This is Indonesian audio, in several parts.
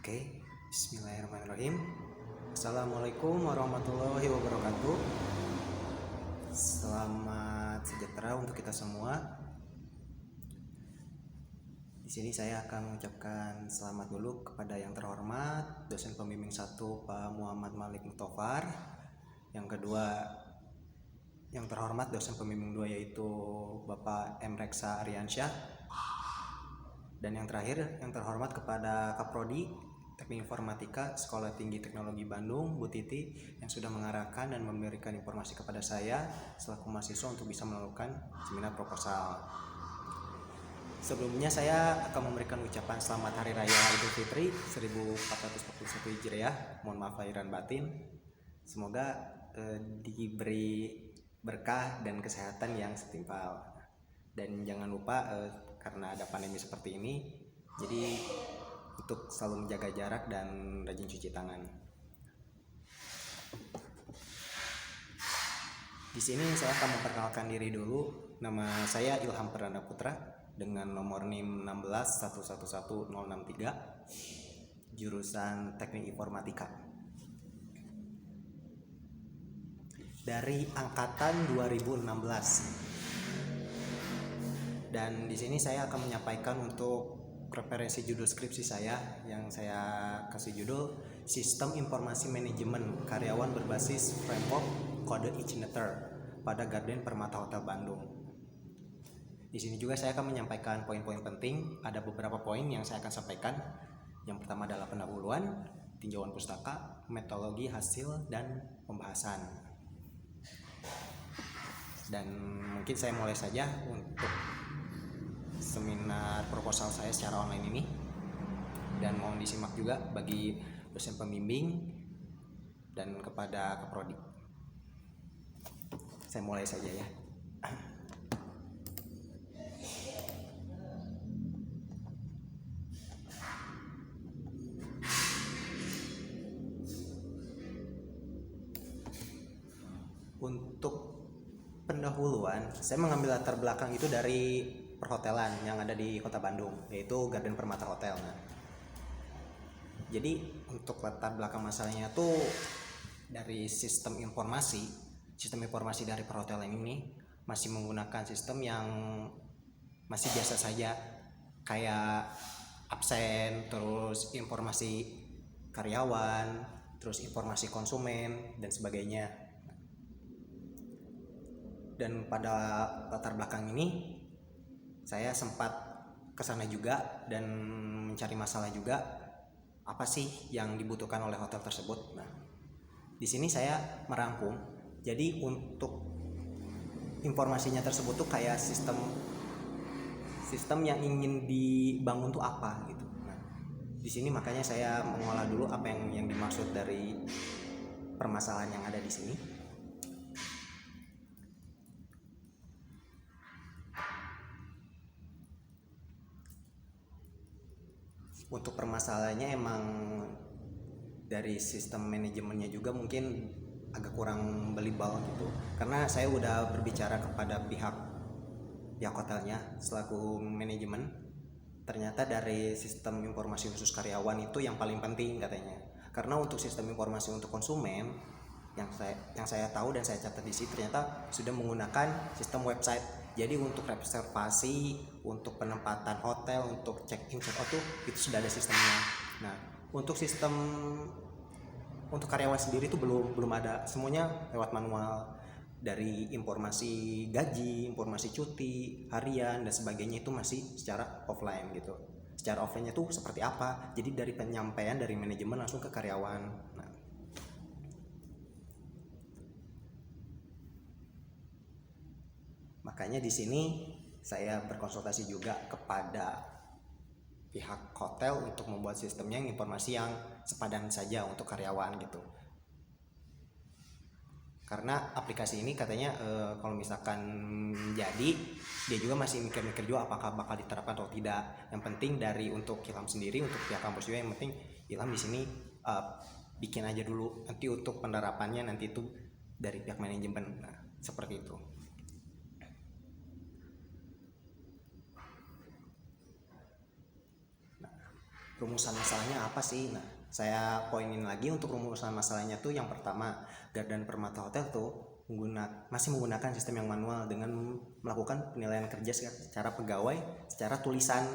Oke, bismillahirrahmanirrahim. Assalamualaikum warahmatullahi wabarakatuh. Selamat sejahtera untuk kita semua. Di sini saya akan mengucapkan selamat dulu kepada yang terhormat dosen pembimbing 1 Pak Muhammad Malik Muhtofar. Yang kedua yang terhormat dosen pembimbing 2 yaitu Bapak M. Reksa Aryansyah. Dan yang terakhir yang terhormat kepada Kaprodi Teknik Informatika Sekolah Tinggi Teknologi Bandung, Bu Titi, yang sudah mengarahkan dan memberikan informasi kepada saya selaku mahasiswa untuk bisa melakukan seminar proposal. Sebelumnya saya akan memberikan ucapan selamat Hari Raya Idul Fitri 1441 Hijriah. Mohon maaf lahir dan batin. Semoga diberi berkah dan kesehatan yang setimpal. Dan jangan lupa karena ada pandemi seperti ini, jadi untuk selalu menjaga jarak dan rajin cuci tangan. Di sini saya akan memperkenalkan diri dulu. Nama saya Ilham Perdana Putra dengan nomor NIM 1611063, jurusan Teknik Informatika. Dari angkatan 2016. Dan di sini saya akan menyampaikan untuk referensi judul skripsi saya yang saya kasih judul Sistem Informasi Manajemen Karyawan Berbasis Framework Kode Ichneter pada Garden Permata Hotel Bandung. Di sini juga saya akan menyampaikan poin-poin penting. Ada beberapa poin yang saya akan sampaikan. Yang pertama adalah pendahuluan, tinjauan pustaka, metodologi hasil, dan pembahasan. Dan mungkin saya mulai saja untuk seminar proposal saya secara online ini, dan mohon disimak juga bagi dosen pembimbing dan kepada Kaprodi. Saya mulai saja ya. Untuk pendahuluan, saya mengambil latar belakang itu dari perhotelan yang ada di Kota Bandung, yaitu Garden Permata Hotel. Jadi untuk latar belakang masalahnya tuh dari sistem informasi dari perhotelan ini masih menggunakan sistem yang masih biasa saja, kayak absen, terus informasi karyawan, terus informasi konsumen dan sebagainya. Dan pada latar belakang ini saya sempat kesana juga dan mencari masalah juga, apa sih yang dibutuhkan oleh hotel tersebut. Nah, di sini saya merangkum. Jadi untuk informasinya tersebut tuh kayak sistem yang ingin dibangun tuh apa gitu. Nah, di sini makanya saya mengolah dulu apa yang dimaksud dari permasalahan yang ada di sini. Untuk permasalahannya emang dari sistem manajemennya juga mungkin agak kurang belibal gitu, karena saya udah berbicara kepada pihak hotelnya selaku manajemen. Ternyata dari sistem informasi khusus karyawan itu yang paling penting katanya, karena untuk sistem informasi untuk konsumen yang saya tahu dan saya catat di sini ternyata sudah menggunakan sistem website. Jadi untuk reservasi, untuk penempatan hotel, untuk check-in check-out tuh itu sudah ada sistemnya. Nah, untuk sistem untuk karyawan sendiri tuh belum ada, semuanya lewat manual. Dari informasi gaji, informasi cuti, harian dan sebagainya itu masih secara offline gitu. Secara offline-nya tuh seperti apa? Jadi dari penyampaian dari manajemen langsung ke karyawan. Nah, makanya di sini saya berkonsultasi juga kepada pihak hotel untuk membuat sistemnya informasi yang sepadan saja untuk karyawan gitu. Karena aplikasi ini katanya kalau misalkan jadi, dia juga masih mikir-mikir juga apakah bakal diterapkan atau tidak. Yang penting dari untuk Ilham sendiri, untuk pihak kampus juga, yang penting Ilham di sini bikin aja dulu. Nanti untuk penerapannya nanti itu dari pihak manajemen. Nah, seperti itu. rumusan masalahnya apa sih. Nah, saya poinin lagi untuk rumusan masalahnya tuh yang pertama, Garden Permata Hotel tuh masih menggunakan sistem yang manual dengan melakukan penilaian kerja secara pegawai secara tulisan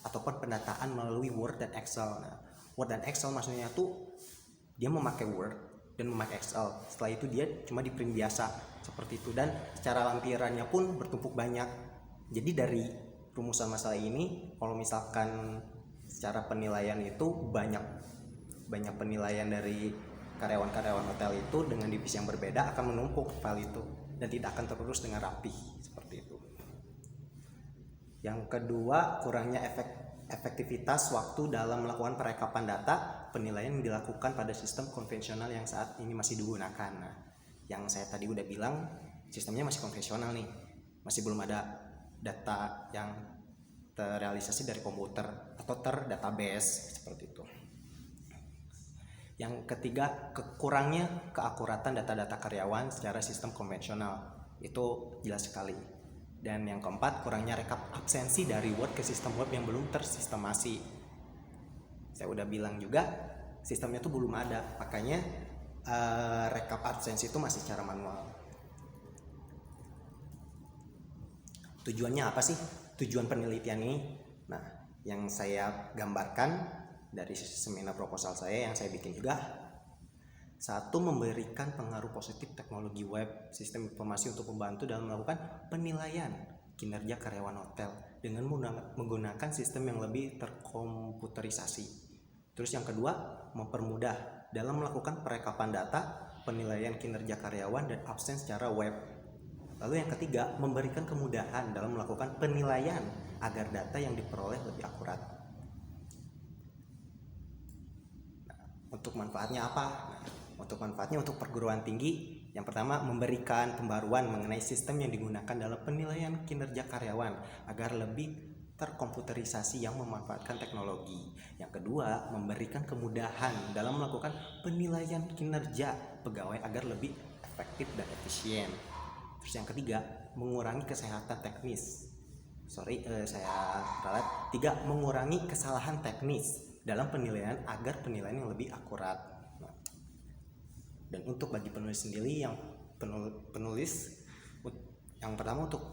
ataupun pendataan melalui Word dan Excel. Nah, Word dan Excel maksudnya tuh dia memakai Word dan memakai Excel. Setelah itu dia cuma di print biasa seperti itu, dan secara lampirannya pun bertumpuk banyak. Jadi dari rumusan masalah ini, kalau misalkan secara penilaian itu banyak penilaian dari karyawan-karyawan hotel itu dengan divisi yang berbeda akan menumpuk file itu dan tidak akan terurus dengan rapi seperti itu. Yang kedua, kurangnya efektivitas waktu dalam melakukan perekapan data penilaian yang dilakukan pada sistem konvensional yang saat ini masih digunakan. Nah, yang saya tadi udah bilang, sistemnya masih konvensional nih, masih belum ada data yang terrealisasi dari komputer atau terdatabase seperti itu. Yang ketiga, kurangnya keakuratan data-data karyawan secara sistem konvensional, itu jelas sekali. Dan yang keempat, kurangnya rekap absensi dari Word ke sistem web yang belum tersistemasi. Saya udah bilang juga, sistemnya tuh belum ada, makanya rekap absensi itu masih secara manual. Tujuannya apa sih? Tujuan penelitian ini? Nah, yang saya gambarkan dari seminar proposal saya yang saya bikin juga, satu, memberikan pengaruh positif teknologi web sistem informasi untuk membantu dalam melakukan penilaian kinerja karyawan hotel dengan menggunakan sistem yang lebih terkomputerisasi. Terus yang kedua, mempermudah dalam melakukan perekapan data penilaian kinerja karyawan dan absen secara web. Lalu yang ketiga, memberikan kemudahan dalam melakukan penilaian agar data yang diperoleh lebih akurat. Untuk manfaatnya apa? Nah, untuk manfaatnya untuk perguruan tinggi, yang pertama, memberikan pembaruan mengenai sistem yang digunakan dalam penilaian kinerja karyawan agar lebih terkomputerisasi yang memanfaatkan teknologi. Yang kedua, memberikan kemudahan dalam melakukan penilaian kinerja pegawai agar lebih efektif dan efisien. Terus yang ketiga, mengurangi kesehatan teknis. Saya ralat. Tiga, mengurangi kesalahan teknis dalam penilaian agar penilaian yang lebih akurat. Nah, dan untuk bagi penulis sendiri, yang penulis yang pertama untuk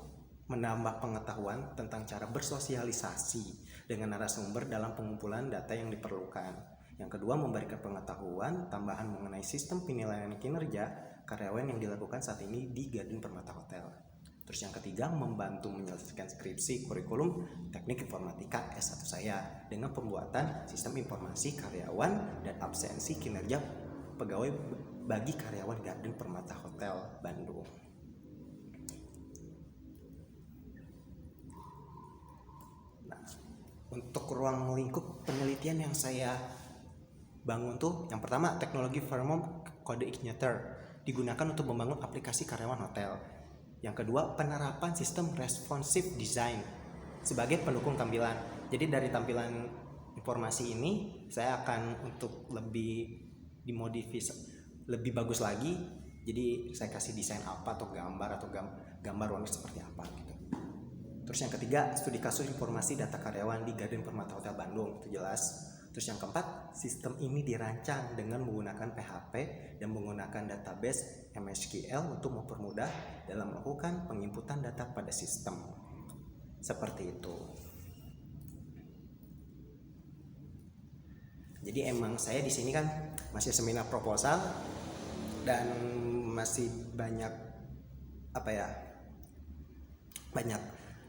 menambah pengetahuan tentang cara bersosialisasi dengan narasumber dalam pengumpulan data yang diperlukan. Yang kedua, memberikan pengetahuan tambahan mengenai sistem penilaian kinerja karyawan yang dilakukan saat ini di Garden Permata Hotel. Terus yang ketiga, membantu menyelesaikan skripsi kurikulum teknik informatika S1 saya dengan pembuatan sistem informasi karyawan dan absensi kinerja pegawai bagi karyawan Garden Permata Hotel Bandung. Nah, untuk ruang lingkup penelitian yang saya bangun tuh, yang pertama, teknologi Vermont Code Igniter digunakan untuk membangun aplikasi karyawan hotel. Yang kedua, penerapan sistem responsive design sebagai pendukung tampilan. Jadi dari tampilan informasi ini saya akan untuk lebih dimodifikasi lebih bagus lagi. Jadi saya kasih desain apa atau gambar gambar warna seperti apa gitu. Terus yang ketiga, studi kasus informasi data karyawan di Garden Permata Hotel Bandung, itu jelas. Terus yang keempat, sistem ini dirancang dengan menggunakan PHP dan menggunakan database MySQL untuk mempermudah dalam melakukan penginputan data pada sistem. Seperti itu. Jadi emang saya di sini kan masih seminar proposal dan masih banyak banyak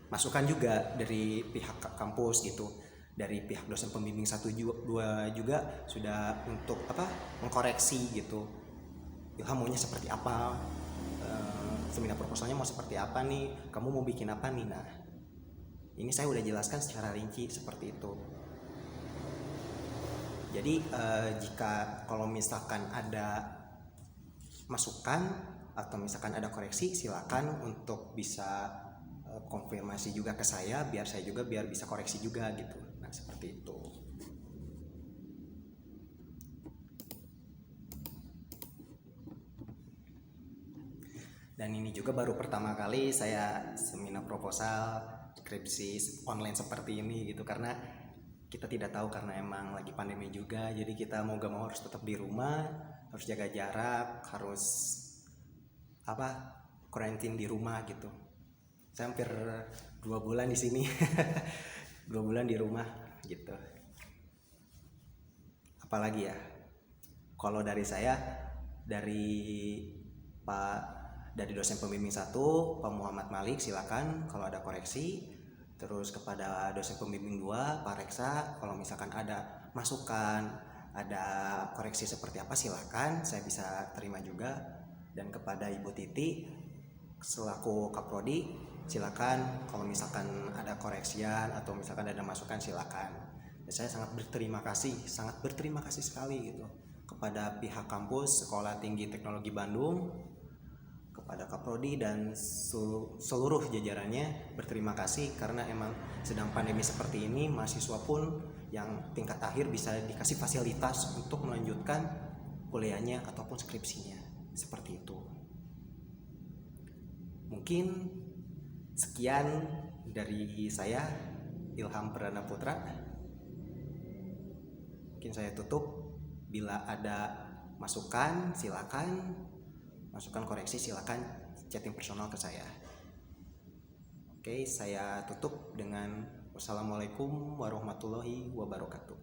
masukan juga dari pihak kampus gitu. Dari pihak dosen pembimbing 1-2 juga sudah untuk mengkoreksi gitu. Ilham maunya seperti apa, seminar proposalnya mau seperti apa nih, kamu mau bikin apa nih. Nah, ini saya udah jelaskan secara rinci seperti itu. Jadi jika kalau misalkan ada masukan atau misalkan ada koreksi, silakan untuk bisa konfirmasi juga ke saya, biar saya juga bisa koreksi juga gitu. Nah, seperti itu. Dan ini juga baru pertama kali saya seminar proposal skripsi online seperti ini gitu, karena kita tidak tahu karena emang lagi pandemi juga, jadi kita mau gak mau harus tetap di rumah, harus jaga jarak, harus quarantine di rumah gitu. Saya hampir 2 bulan di sini. 2 bulan di rumah gitu. Apalagi ya, kalau dari saya, dari Pak dari dosen pembimbing 1 Pak Muhammad Malik, silakan kalau ada koreksi. Terus kepada dosen pembimbing 2 Pak Reksa, kalau misalkan ada masukan, ada koreksi seperti apa, silakan, saya bisa terima juga. Dan kepada Ibu Titi selaku Kaprodi, silakan kalau misalkan ada koreksian atau misalkan ada masukan, silakan. Dan saya sangat berterima kasih sekali gitu kepada pihak kampus Sekolah Tinggi Teknologi Bandung, kepada Kaprodi dan seluruh jajarannya, berterima kasih karena emang sedang pandemi seperti ini, mahasiswa pun yang tingkat akhir bisa dikasih fasilitas untuk melanjutkan kuliahnya ataupun skripsinya, seperti itu. Mungkin sekian dari saya, Ilham Perdana Putra. Mungkin saya tutup. Bila ada masukan silakan, masukan koreksi silakan chatting personal ke saya. Oke, saya tutup dengan wassalamualaikum warahmatullahi wabarakatuh.